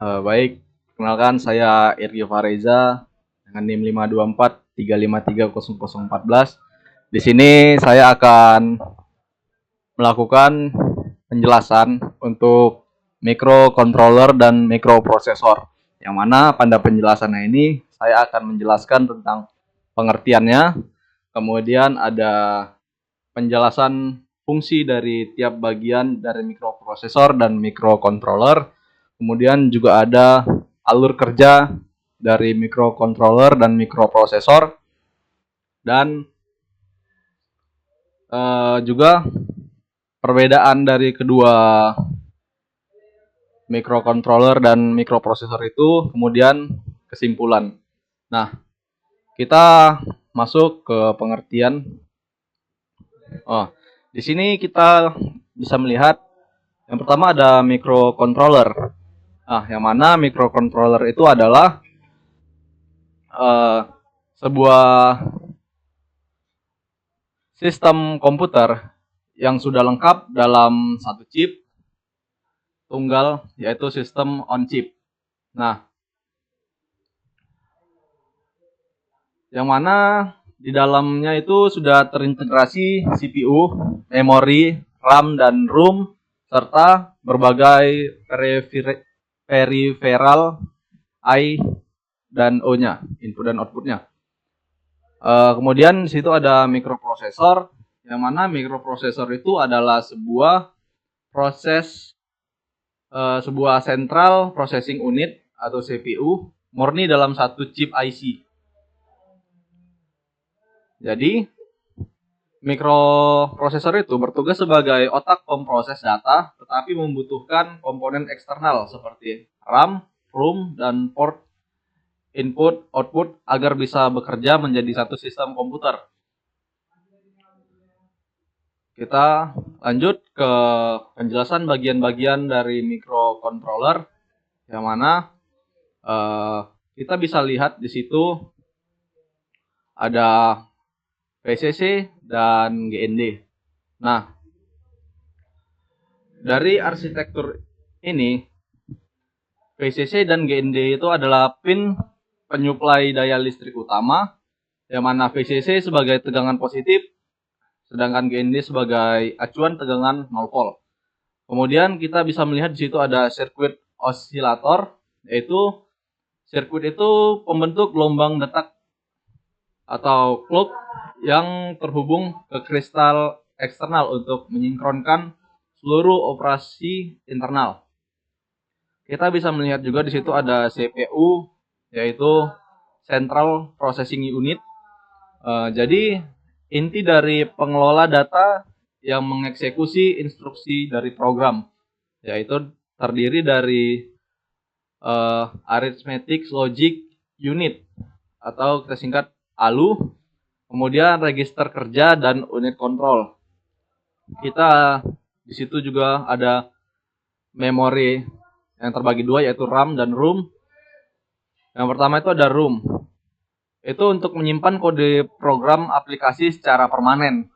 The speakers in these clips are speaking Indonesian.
Baik, kenalkan saya Irgi Fareza dengan NIM 52435300014. Di sini saya akan melakukan penjelasan untuk microcontroller dan microprosesor. Yang mana pada penjelasannya ini saya akan menjelaskan tentang pengertiannya, kemudian ada penjelasan fungsi dari tiap bagian dari microprosesor dan microcontroller. Kemudian juga ada alur kerja dari microcontroller dan microprosesor, dan juga perbedaan dari kedua microcontroller dan microprosesor itu, kemudian kesimpulan. Nah, kita masuk ke pengertian. Di sini kita bisa melihat yang pertama ada microcontroller. Yang mana microcontroller itu adalah sebuah sistem komputer yang sudah lengkap dalam satu chip tunggal, yaitu sistem on chip. Nah, yang mana di dalamnya itu sudah terintegrasi CPU, memori, RAM dan ROM, serta berbagai peripheral I dan O-nya, input dan outputnya. Kemudian di situ ada microprosesor, yang mana microprosesor itu adalah sebuah central processing unit atau CPU murni dalam satu chip IC. Jadi mikroprosesor itu bertugas sebagai otak pemproses data, tetapi membutuhkan komponen eksternal seperti RAM, ROM, dan port input, output agar bisa bekerja menjadi satu sistem komputer. Kita lanjut ke penjelasan bagian-bagian dari microcontroller, yang mana kita bisa lihat di situ ada PCC dan GND. Nah, dari arsitektur ini, PCC dan GND itu adalah pin penyuplai daya listrik utama, yang mana PCC sebagai tegangan positif, sedangkan GND sebagai acuan tegangan 0 volt. Kemudian kita bisa melihat di situ ada sirkuit osilator, yaitu sirkuit itu pembentuk gelombang detak atau clock yang terhubung ke kristal eksternal untuk menyinkronkan seluruh operasi internal. Kita bisa melihat juga di situ ada CPU, yaitu Central Processing Unit. Jadi inti dari pengelola data yang mengeksekusi instruksi dari program, yaitu terdiri dari Arithmetic Logic Unit atau kita singkat ALU, kemudian register kerja dan unit kontrol. Kita di situ juga ada memori yang terbagi dua, yaitu RAM dan ROM. Yang pertama itu ada ROM. Itu untuk menyimpan kode program aplikasi secara permanen.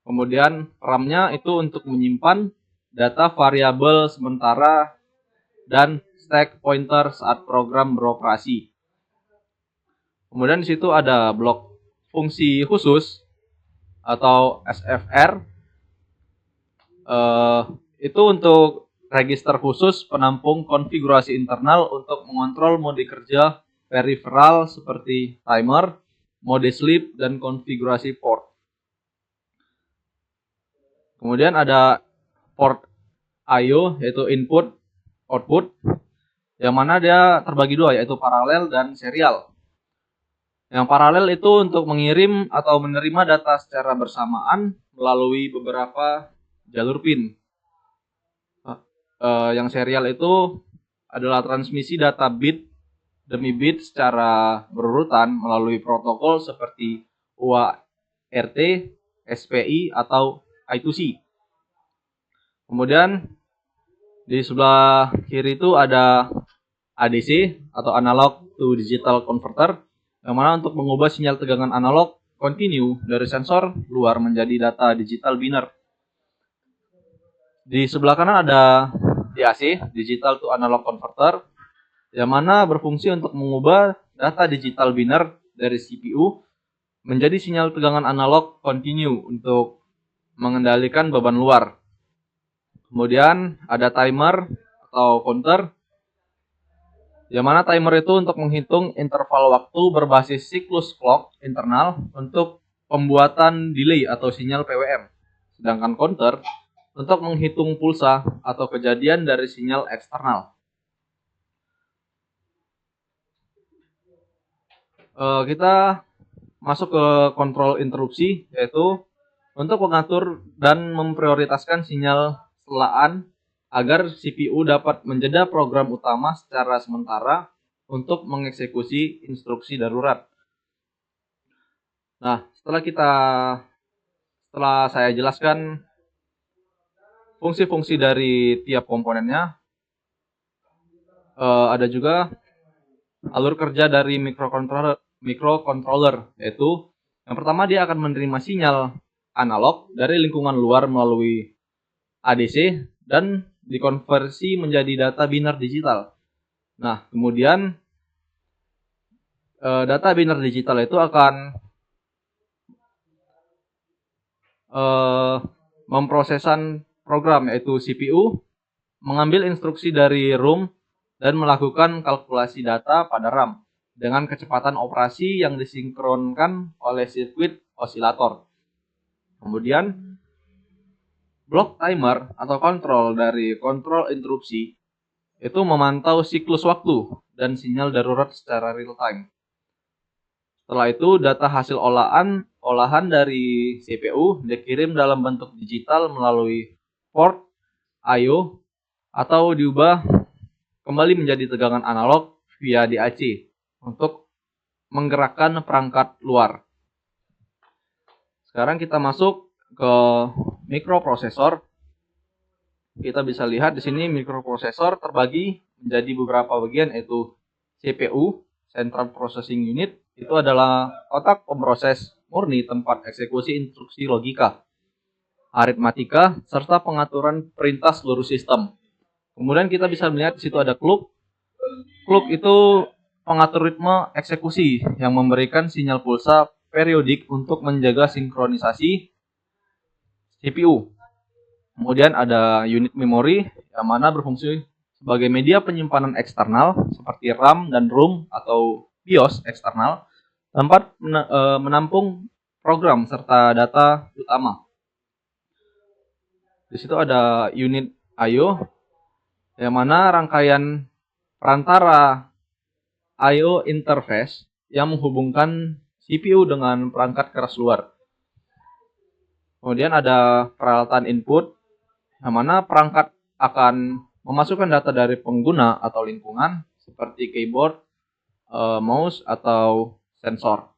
Kemudian RAM-nya itu untuk menyimpan data variabel sementara dan stack pointer saat program beroperasi. Kemudian di situ ada blok fungsi khusus atau SFR. Itu untuk register khusus penampung konfigurasi internal untuk mengontrol mode kerja peripheral seperti timer, mode sleep, dan konfigurasi port. Kemudian ada port I/O, yaitu input, output, yang mana dia terbagi dua, yaitu paralel dan serial. Yang paralel itu untuk mengirim atau menerima data secara bersamaan melalui beberapa jalur pin. Yang serial itu adalah transmisi data bit demi bit secara berurutan melalui protokol seperti UART, SPI, atau I2C. Kemudian di sebelah kiri itu ada ADC atau Analog to Digital Converter, yang mana untuk mengubah sinyal tegangan analog kontinu dari sensor luar menjadi data digital biner. Di sebelah kanan ada DAC, Digital to Analog Converter, yang mana berfungsi untuk mengubah data digital biner dari CPU menjadi sinyal tegangan analog kontinu untuk mengendalikan beban luar. Kemudian ada timer atau counter, yang mana timer itu untuk menghitung interval waktu berbasis siklus clock internal untuk pembuatan delay atau sinyal PWM. Sedangkan counter untuk menghitung pulsa atau kejadian dari sinyal eksternal. Kita masuk ke kontrol interupsi, yaitu untuk mengatur dan memprioritaskan sinyal setelaan agar CPU dapat menjeda program utama secara sementara untuk mengeksekusi instruksi darurat. Nah, setelah saya jelaskan fungsi-fungsi dari tiap komponennya, ada juga alur kerja dari microcontroller, yaitu yang pertama dia akan menerima sinyal analog dari lingkungan luar melalui ADC dan dikonversi menjadi data biner digital. Nah, kemudian data biner digital itu akan memprosesan program, yaitu CPU mengambil instruksi dari ROM dan melakukan kalkulasi data pada RAM dengan kecepatan operasi yang disinkronkan oleh sirkuit osilator. Kemudian blok timer atau kontrol dari kontrol interupsi itu memantau siklus waktu dan sinyal darurat secara real time. Setelah itu data hasil olahan dari CPU dikirim dalam bentuk digital melalui port I/O atau diubah kembali menjadi tegangan analog via DAC untuk menggerakkan perangkat luar. Sekarang kita masuk ke mikroprosesor. Kita bisa lihat di sini mikroprosesor terbagi menjadi beberapa bagian, yaitu CPU, Central Processing Unit, itu adalah otak pemroses murni tempat eksekusi instruksi logika, aritmatika, serta pengaturan perintah seluruh sistem. Kemudian kita bisa melihat di situ ada clock. Clock itu pengatur ritme eksekusi yang memberikan sinyal pulsa periodik untuk menjaga sinkronisasi CPU. Kemudian ada unit memori yang mana berfungsi sebagai media penyimpanan eksternal seperti RAM dan ROM atau BIOS eksternal, tempat menampung program serta data utama. Di situ ada unit I/O yang mana rangkaian perantara I/O interface yang menghubungkan CPU dengan perangkat keras luar. Kemudian ada peralatan input, yang mana perangkat akan memasukkan data dari pengguna atau lingkungan seperti keyboard, mouse, atau sensor.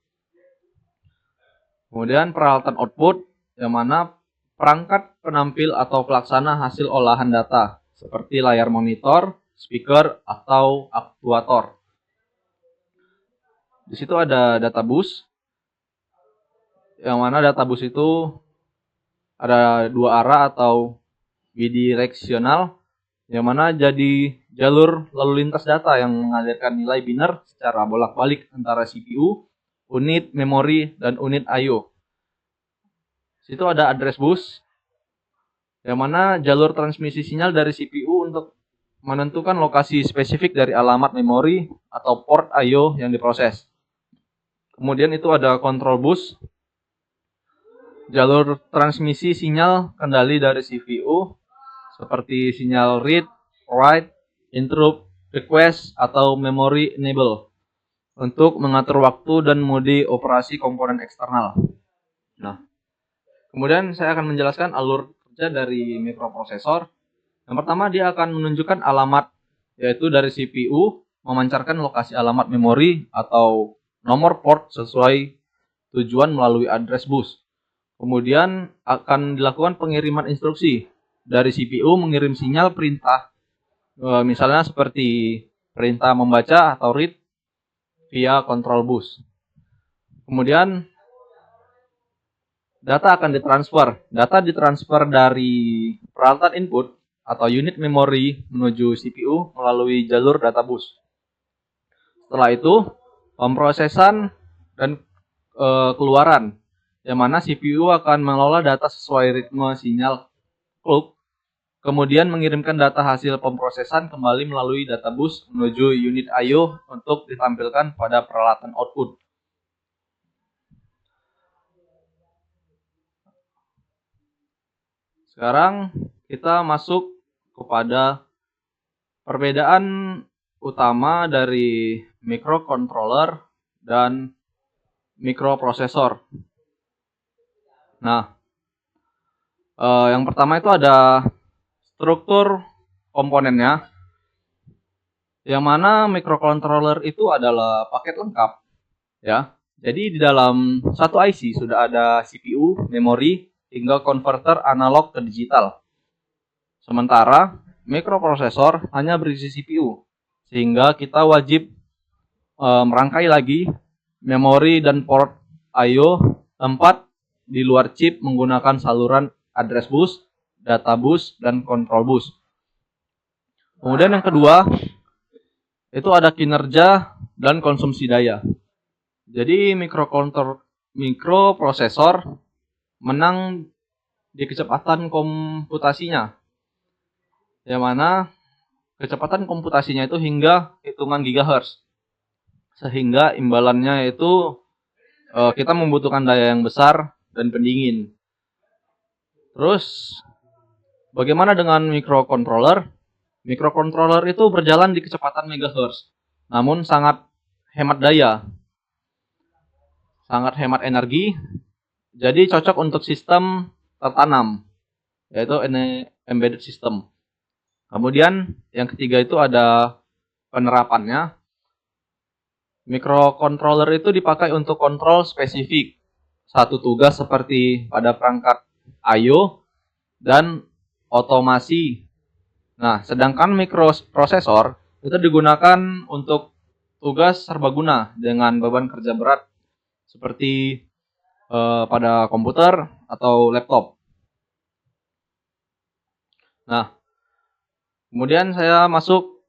Kemudian peralatan output, yang mana perangkat penampil atau pelaksana hasil olahan data seperti layar monitor, speaker, atau aktuator. Di situ ada data bus, yang mana data bus itu ada dua arah atau bidireksional, yang mana jadi jalur lalu lintas data yang mengalirkan nilai biner secara bolak-balik antara CPU, unit memori, dan unit I/O. Di situ ada address bus, yang mana jalur transmisi sinyal dari CPU untuk menentukan lokasi spesifik dari alamat memori atau port I/O yang diproses. Kemudian itu ada control bus, jalur transmisi sinyal kendali dari CPU seperti sinyal read, write, interrupt, request, atau memory enable untuk mengatur waktu dan mode operasi komponen eksternal. Nah, kemudian saya akan menjelaskan alur kerja dari mikroprosesor. Yang pertama, dia akan menunjukkan alamat, yaitu dari CPU memancarkan lokasi alamat memori atau nomor port sesuai tujuan melalui address bus. Kemudian akan dilakukan pengiriman instruksi dari CPU mengirim sinyal perintah, misalnya seperti perintah membaca atau read via control bus. Kemudian data akan ditransfer. Data ditransfer dari peralatan input atau unit memori menuju CPU melalui jalur data bus. Setelah itu pemrosesan dan keluaran, yang mana CPU akan mengelola data sesuai ritme sinyal clock, kemudian mengirimkan data hasil pemrosesan kembali melalui data bus menuju unit I/O untuk ditampilkan pada peralatan output. Sekarang kita masuk kepada perbedaan utama dari microcontroller dan microprosesor. Nah, yang pertama itu ada struktur komponennya, yang mana microcontroller itu adalah paket lengkap, ya. Jadi di dalam satu IC sudah ada CPU, memori, hingga konverter analog ke digital. Sementara microprosesor hanya berisi CPU, sehingga kita wajib merangkai lagi memori dan port I/O tempat di luar chip menggunakan saluran address bus, data bus, dan control bus. Kemudian yang kedua, itu ada kinerja dan konsumsi daya. Jadi microprosesor menang di kecepatan komputasinya, yang mana kecepatan komputasinya itu hingga hitungan gigahertz, sehingga imbalannya itu kita membutuhkan daya yang besar dan pendingin. Terus bagaimana dengan microcontroller? Microcontroller itu berjalan di kecepatan megahertz, namun sangat hemat daya, sangat hemat energi, jadi cocok untuk sistem tertanam, yaitu embedded system. Kemudian yang ketiga itu ada penerapannya. Microcontroller itu dipakai untuk kontrol spesifik satu tugas seperti pada perangkat I/O dan otomasi. Nah, sedangkan microprosesor itu digunakan untuk tugas serbaguna dengan beban kerja berat seperti pada komputer atau laptop. Nah, kemudian saya masuk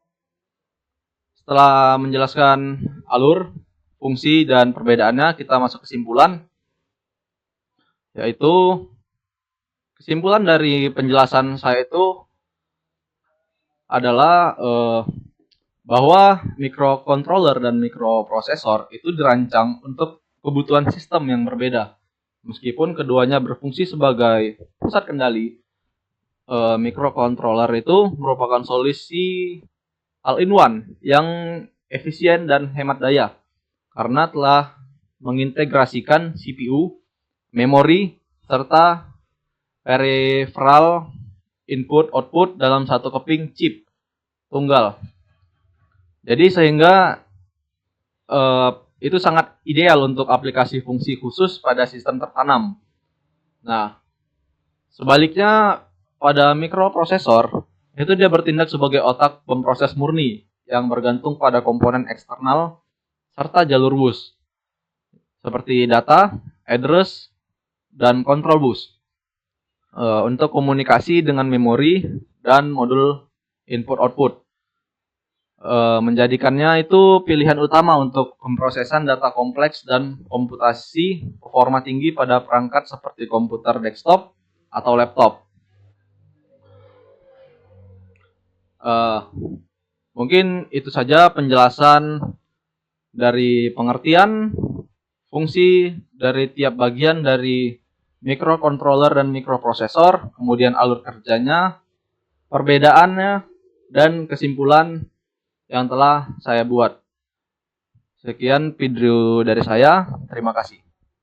setelah menjelaskan alur, fungsi, dan perbedaannya, kita masuk kesimpulan, yaitu kesimpulan dari penjelasan saya itu adalah bahwa microcontroller dan microprosesor itu dirancang untuk kebutuhan sistem yang berbeda. Meskipun keduanya berfungsi sebagai pusat kendali, microcontroller itu merupakan solusi all-in-one yang efisien dan hemat daya karena telah mengintegrasikan CPU, memori, serta peripheral input-output dalam satu keping chip tunggal. Jadi sehingga itu sangat ideal untuk aplikasi fungsi khusus pada sistem tertanam. Nah, sebaliknya pada microprosesor itu dia bertindak sebagai otak pemproses murni yang bergantung pada komponen eksternal serta jalur bus seperti data, address, dan control bus untuk komunikasi dengan memori dan modul input-output. Menjadikannya itu pilihan utama untuk pemrosesan data kompleks dan komputasi performa tinggi pada perangkat seperti komputer desktop atau laptop. Mungkin itu saja penjelasan dari pengertian fungsi dari tiap bagian dari microcontroller dan microprosesor, kemudian alur kerjanya, perbedaannya, dan kesimpulan yang telah saya buat. Sekian video dari saya. Terima kasih.